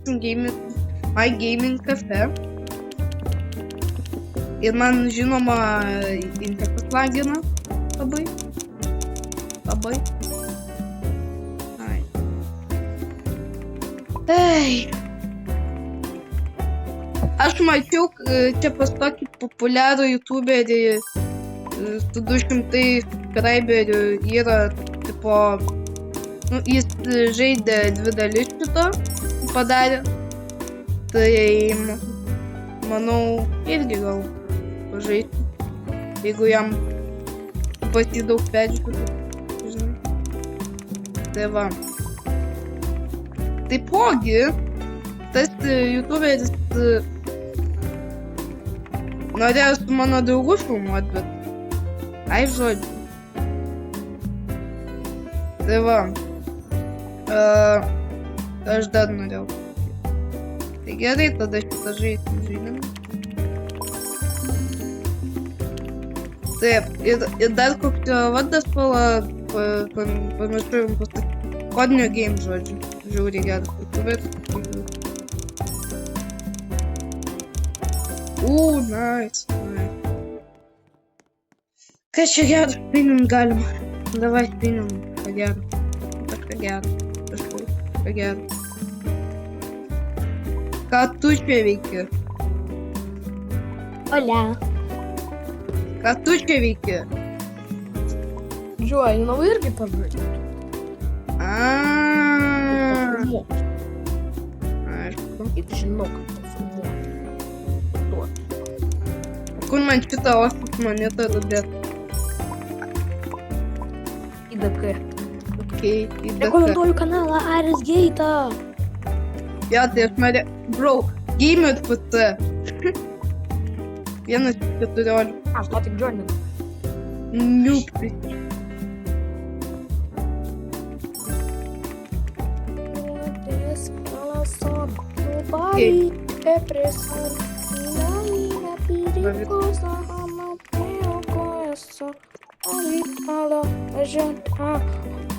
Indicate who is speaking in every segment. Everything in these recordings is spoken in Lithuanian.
Speaker 1: My Gaming Cafe. Ir man žinoma internetas lagina labai. Ai. Aš mačiau čia pas tokį populiarų youtuberį su 200 subscriberių yra tipo, jis žaidė 2 dalis šito, padarė. Tai manau irgi gal pažaisti, jeigu jam pati daug peržiūrų, žinai. Tai va. Taipogi, tas youtuberis norėjo su mano draugu filmuot, bet ai žodžiu. Tai va. Aš dar norėjau. Tai gerai, tada šitą žaidimą. Taip, ir dar kokio vardas pamiršau jums pasakyti. Kodinio game, žodžiu. Žiauriai geras youtuberis. Nice. Ką čia gero spinint galima? Davai spinim, ką gero. Kažką gero. Ką tu čia veiki?
Speaker 2: Hola.
Speaker 1: Ką tu čia veiki?
Speaker 2: Žiūrėjau, nu irgi pažaidžiu.
Speaker 1: Aišku.
Speaker 2: Ir žinau, kad pafilmuoju.
Speaker 1: Kur man šitą ostas monetą dėt?
Speaker 2: IDK.
Speaker 1: Okei, IDK.
Speaker 2: Rekomenduoju kanalą Aris Gate.
Speaker 1: Jo, tai aš norėjau... Bro, Gamer PC. 1.14.
Speaker 2: Aš to tik joininu.
Speaker 1: Niupri.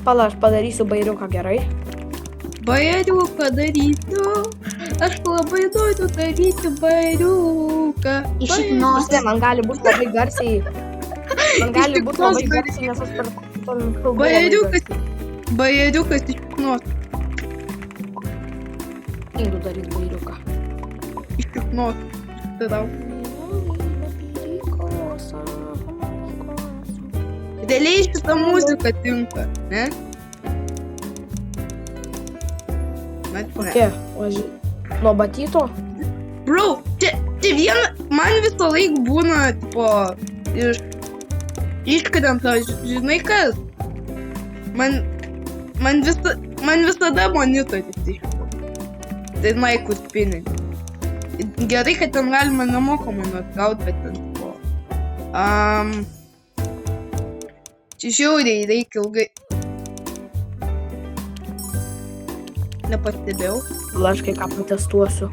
Speaker 2: Pala, aš padarysiu bairiuką, gerai?
Speaker 1: Bairiuką darysiu. Aš labai noriu daryti bairiuką.
Speaker 2: Išipnose, man gali būti labai garsiai. Nes aš per kalbą.
Speaker 1: Bairiukas išipnos.
Speaker 2: Einu daryt bairiuką.
Speaker 1: Išipnos. Tada. Realiai šitą muziką tinka, ne?
Speaker 2: Kokia? Nuo batyto?
Speaker 1: Bro, čia viena, man visą laiką būna, tipo, iškrenta, žinai kas? Man visada monitorius iškrenta. Tai Nike spinning. Gerai, kad ten galima nemokamai atgauti, bet ten, tipo, čia žiauriai reikia ilgai. Nepastebėjau.
Speaker 2: Gal aš kai ką protestuosiu.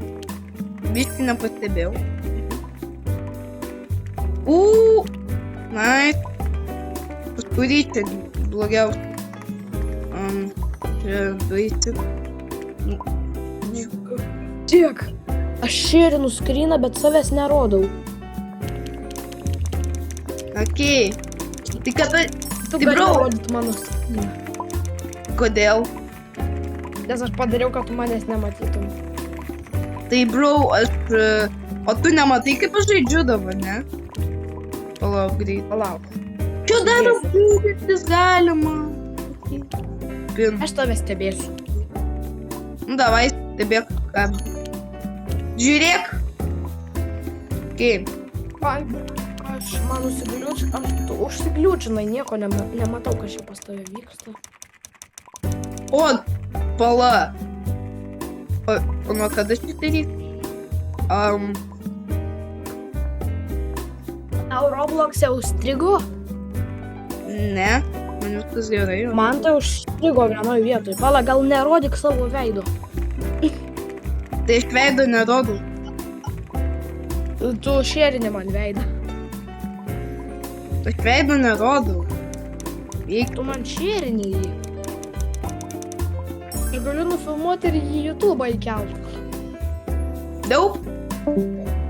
Speaker 1: Biškį nepastebėjau. Nice. Paskui čia blogiausia. Čia baisi.
Speaker 2: Tiek. Aš šerinu skryną, bet savęs nerodau.
Speaker 1: Okei. Tai kada...
Speaker 2: Tu gali rodyti mano skryną.
Speaker 1: Kodėl?
Speaker 2: Nes aš padariau, kad tu manęs nematytum.
Speaker 1: Tai bro, aš... O tu nematai, kaip aš žaidžiu dabar, ne? Palauk, greit.
Speaker 2: Palauk.
Speaker 1: Čia dar apdūgėtis galima. Pin.
Speaker 2: Aš tave stebėsiu.
Speaker 1: Nu, davai, stebėk. Žiūrėk. Kaip?
Speaker 2: Man tu užsigliūčinai, nieko nematau, kas čia pas tave vyksta.
Speaker 1: O, pala. O nuo kada šitą reikia?
Speaker 2: Tau Roblox'e užstrigo?
Speaker 1: Ne, man viskas gerai.
Speaker 2: Man tai užstrigo vienoj vietoj. Pala, gal nerodyk savo veido.
Speaker 1: Tai aš veido nerodau.
Speaker 2: Tu šerini man veidą.
Speaker 1: Aš veido nerodau.
Speaker 2: Tu man šerini jį. Aš galiu nufilmuoti ir į YouTube'ą įkelti.
Speaker 1: Daug?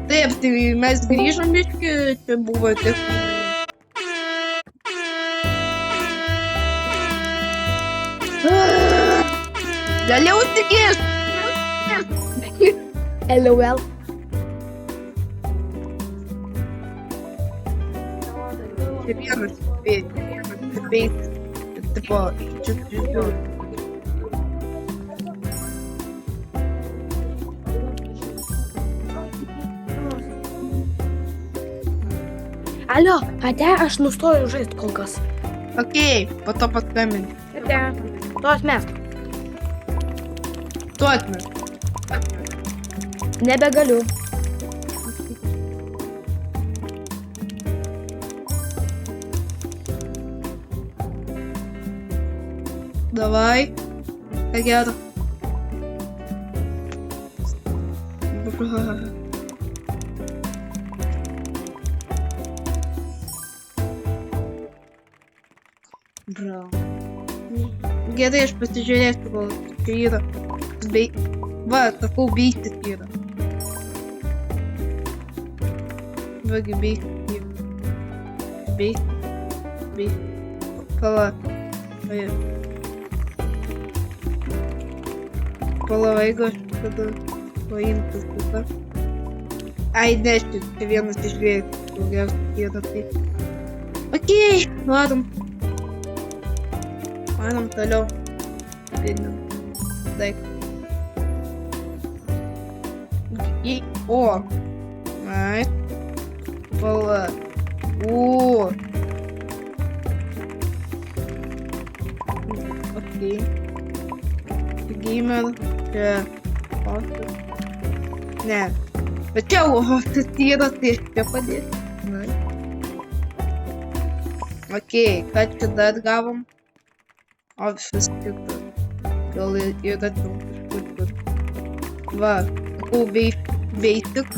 Speaker 1: Taip, tai mes grįžom biškį, čia buvo tik... Galėjau tikės!
Speaker 2: LOL.
Speaker 1: Čia vienas spėjas. Tipo, čia.
Speaker 2: Alio, ate, aš nustoju žaisti kol kas.
Speaker 1: Okei, po to paskambinti.
Speaker 2: Ate, tu atmesk.
Speaker 1: Tu atmes.
Speaker 2: Nebegaliu.
Speaker 1: Давай. Ką gero. Bro. Gerai, aš pasižiūrėsiu, gal čia yra. Va, sakau, beistis yra. Vagi, beistis yra. Beistis. Pala. Pala, jeigu aš tada paimtų šitą. Ai, nešti, čia vienas iš dviejų. Daugiausiai yra tai. Okei, varom. Varom toliau. Pinam. Daik. O. Ai. Pala. O. Okei. Gamer. Čia. Hostas. Ne. Bet čia hostas yra, tai aš čia padėsiu. Na. Okei, ką čia dar gavom? O, viskas kita. Gal yra kažkur. Va, sakau, basic.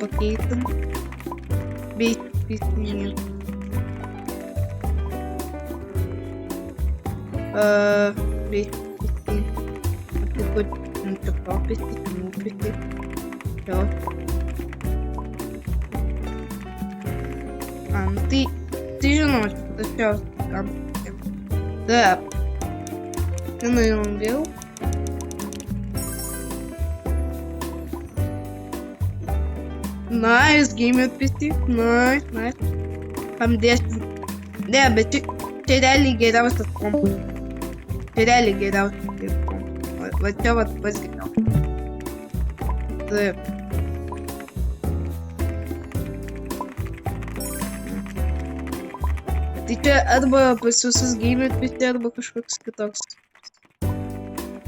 Speaker 1: Pakeitam. Basic prisiminiau. Basic prisiminiau. Aplikut nutapapėsi, nupėsi. Jo. Tai žinau, čia paprasčiausiai kam. Taip. Ten einam vėl. Nice, game atpėsti. Nice. Kam dėsim. Ne, bet čia realiai geriausias kompas. Čia realiai geriausias kompas. Va čia vat pas geriausias. Taip. Tai čia arba pas visus game atpėsti, arba kažkoks kitoks.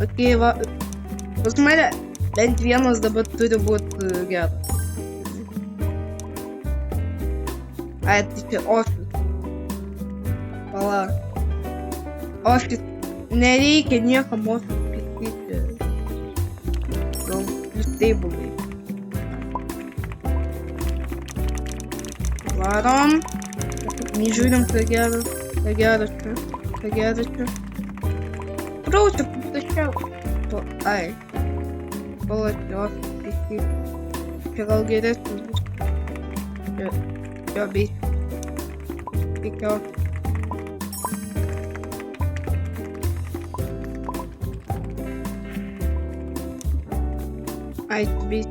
Speaker 1: Okei, va. Pas mane bent vienas dabar turi būti geras. Ai, tai čia office. Pala. Office. Nereikia niekam office skaityti. Gal jūs taip buvai. Varom. Nežiūrim, ką geras čia. Prausia, paprasčiau. Ai. Palačios, tai čia gal geresnis bus. Jo, bei. Reikėjo. Ai, bei.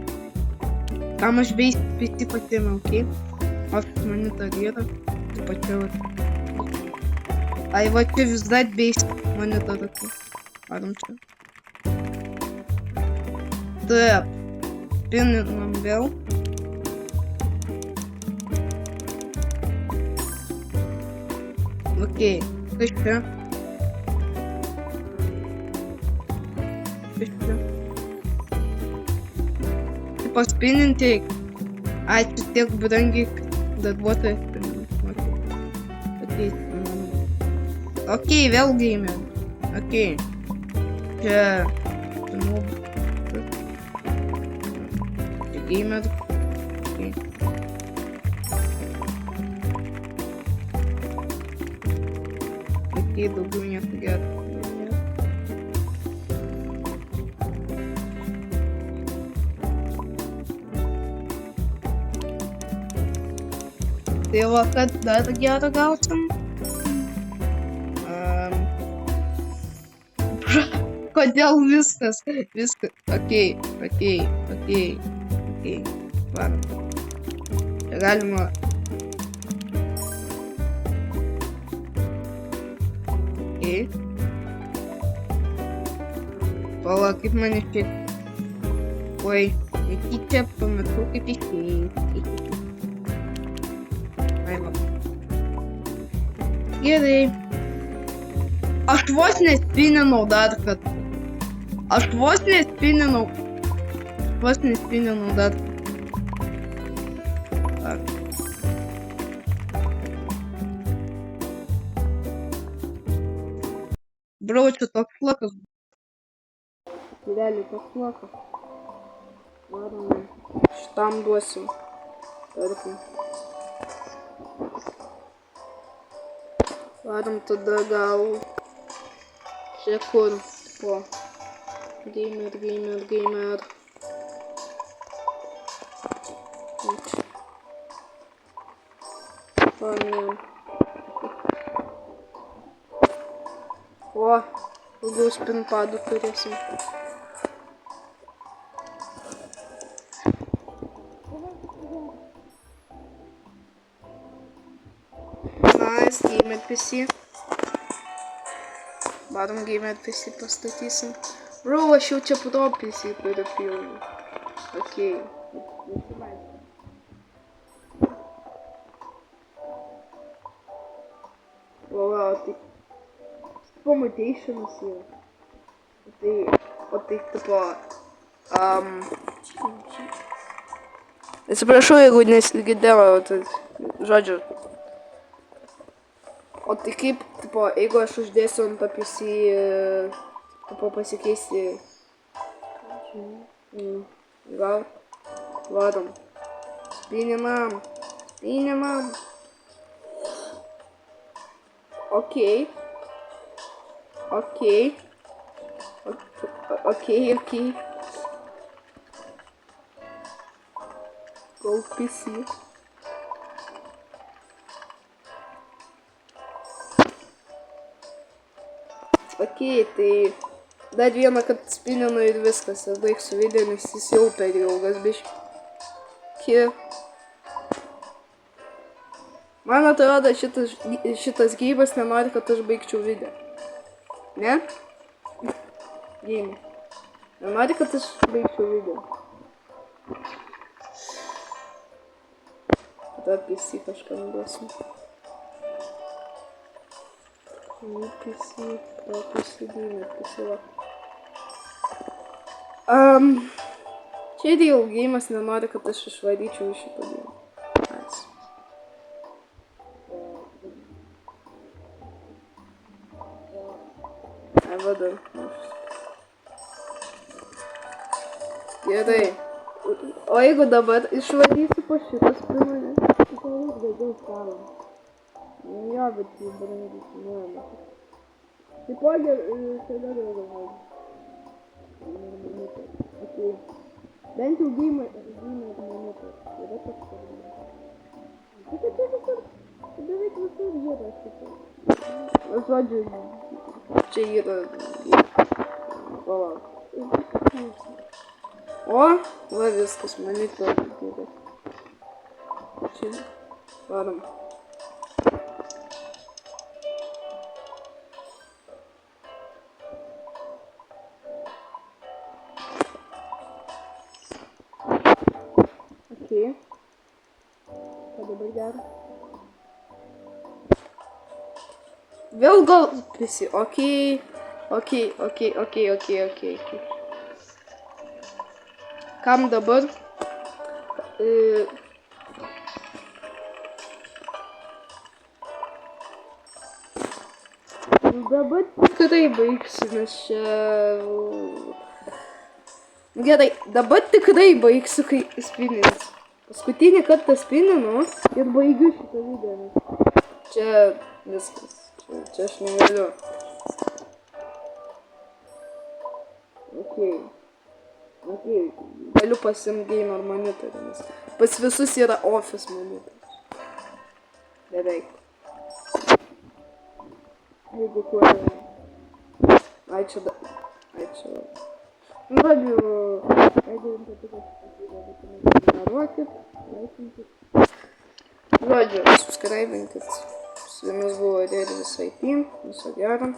Speaker 1: Kam aš bei visi patėmė, okei? Office monitor yra. Pačiau. Ai, va čia vis dar beis monitor, okei. Varom čia. Taip. Pinam vėl. Окей, kas čia? Tai paspininti, ačiū tiek brangiai darbuotojai. Okei, vėl game. Okei. Čia... Čia game. Okei. Okei, daugiau nieko gero. Tai va, kad dar gerą gausim. Kodėl viskas? Okei. Varom. Čia galima. Okei. Pala, kaip mane šiek. Oi, netyčia pametu kaip išėjai. Ai, va. Gerai. Aš vos nespininau dar kartą. Aš vos nespininau dar. Tak. Bro, čia toks flakas. Realiai toks flakas. Varom. Šitam duosim. Tarkim. Varom tada gal. Čia kur? Po. Gamer. Paėmėm. O, daugiau spinpadų turėsim. Nice, gamer PC. Varom gamer PC pastatysim. Bro, aš jau čia pro PC turiu pilną. Okei. Wow, tai Pomutationas yra. O tai tipo... Atsiprašau, jeigu nesigirdėjau, tai žodžiu. O tai kaip, tipo, jeigu aš uždėsiu ant PC, tipo, pasikeisti... Gal? Varom. Spinimam. Okei. Go PC. Okei, tai dar vieną kartą spininu ir viskas, ir baigsiu video, nes jis jau per ilgas biški. Man atrodo, šitas gyvas nenori, kad aš baigčiau video. Ne? Gyvas. Nenori, kad aš baigčiau video. Tada PC kažkam duosim. PC, čia jau gėjimas nenori, kad aš išvaryčiau iš šito gėjimą. Nice. Vadar. Gerai. O jeigu dabar išvarysiu po šitą spinulį, tai palaik daugiau stalo. Jo, bet jį brandysiu, nuėjame. Taipogi, šiandien jau galvoju. Okei. Bent jau gėjimai minutės. Yra toks spinulį. Čia beveik visur yra šitą. Žodžiu, čia yra... Palauk. O, va viskas, monitorius yra. Čia. Varom. Okei. Ką dabar gero? Vėl gal visi, okei. Kam dabar? Dabar tikrai baigsiu, nes čia... Gerai, dabar tikrai baigsiu, kai spinins. Paskutinį kartą spininu ir baigiu šitą video. Čia viskas. Čia aš negaliu. Okei. Galiu pasiimti gamer monitorių, nes pas visus yra office monitorius. Beveik. Jeigu kur... Ai čia... Ai čia... Nu, žodžiu, jeigu jums patiko šitą video, būtinai prenumeruokit, laikinkit. Žodžiu, subscribinkit. Su jumis buvo Dėdis IT. Viso gero.